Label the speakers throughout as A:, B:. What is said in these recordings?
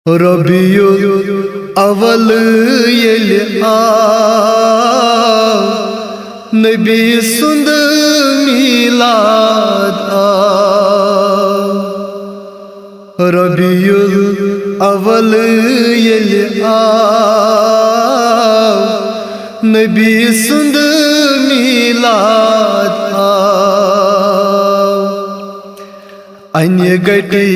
A: ربیع اول ییٚلہِ آو نبی سُنٛد میلاد آو ربیع اول ییٚلہِ آو نبی سُنٛد میلاد آو انہِ گٹی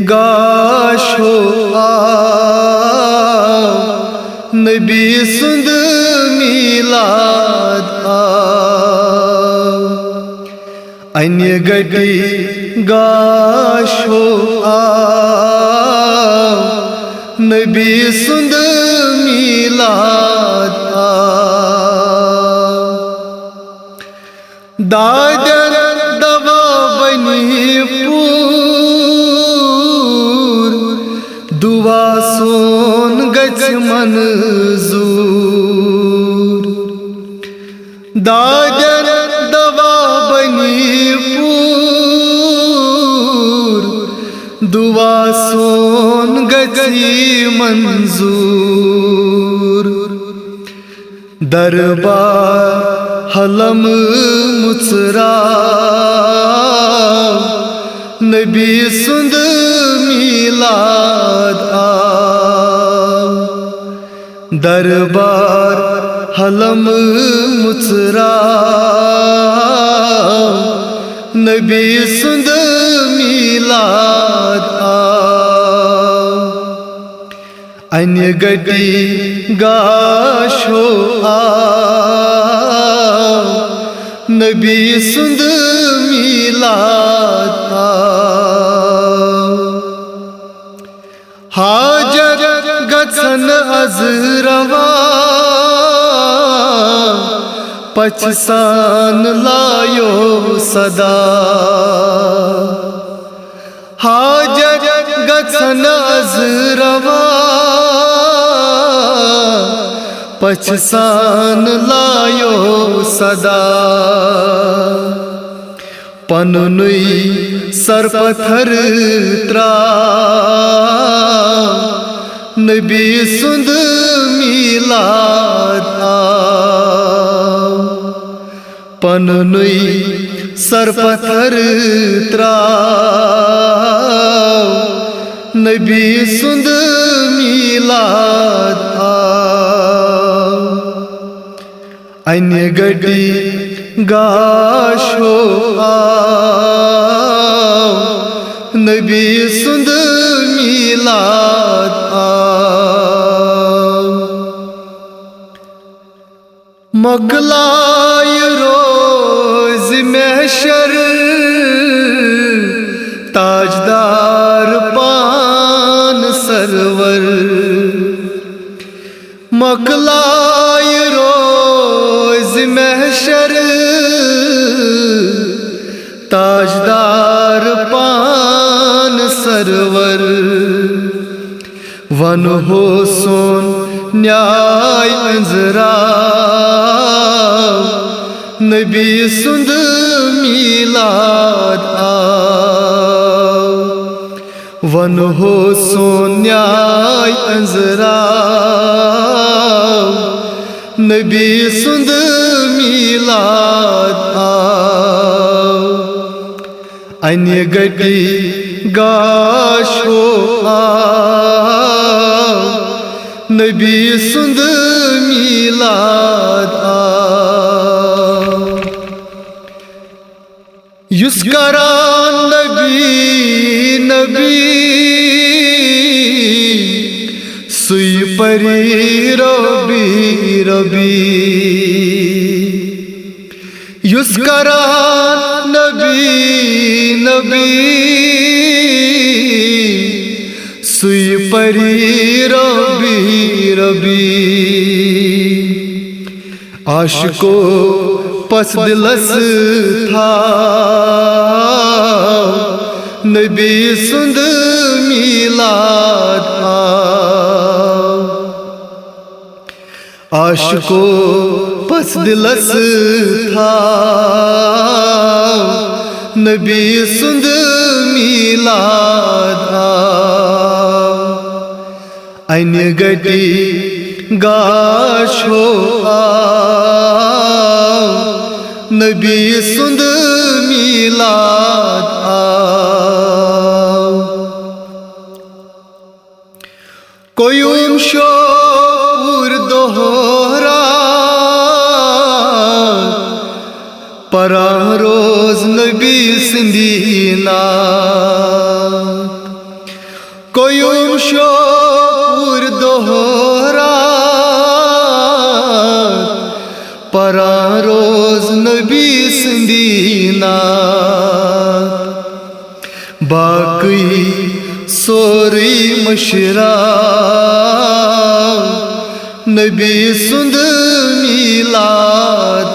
A: گاشو آو نبی سُنٛد میلاد آو انہِ گٹی گاشو آو نبی سُنٛد میلاد آو دادر دوا بنی پوٗر دعا سون گژھِ منظوٗر دادر دوا بنی پوٗر دعا سون گژھِ منظوٗر دربار حلم مُژراو نبی سُنٛد میلاد آو دربار حلم مُژراو نبی سُنٛد میلاد آو انہِ گٹی گاشو آو نبی سُنٛد میلاد آو حاجر گژھن از روا پچھ سان لایو صدا حاجر گژھن از روا پچھ سان لایو صدا پننُے سر پتھر تراو نبی سُنٛد میلاد آو پننُے سر پتھر تراو نبی سُنٛد میلاد آو انہِ گٹی گاشو آو نبی سُنٛد میلاد آو مۄکلایہِ روزِ محشر تاجدار پان سرور مۄکلایہِ روزِ محشر تاجدار پان سرور ونہو سون نیائے انزراو نبی سُنٛد میلاد آو ونہو سون نیائے انزراو نبی سُنٛد میلاد آو انہِ گٹی گاشو آو نبی سُنٛد میلاد آو یُس کران نبی نبی سُے پری ربی ربی یُس کران نبی نبی سُے پری ربی ربی عاشقو پس دلس تھاو نبی سُنٛد میلاد آو عاشقو پس دلس تھاو نبی سُنٛد میلاد آو Aynı gati gaşo Nabi sund milad koyum şour dohra para roz Nabi sindina koyum şour dohra para roz Nabi sindina baqi sori mashra Nabi sund milad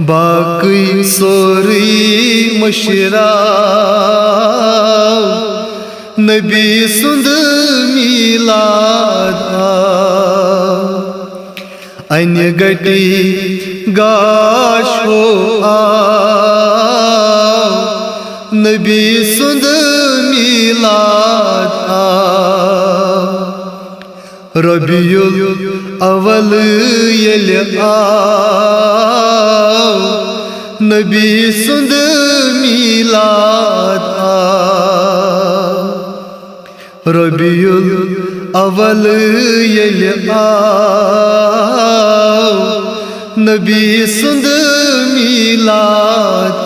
A: baqi sori mashra Nabi sund milad Aynı gati gaşo Nabi sund milad Rabiul awal yel Nabi sund milad Rabiul awal yel Nabi sund milad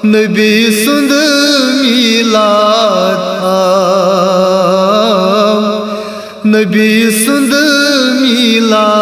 A: Nabi sund milad Nabi sund milad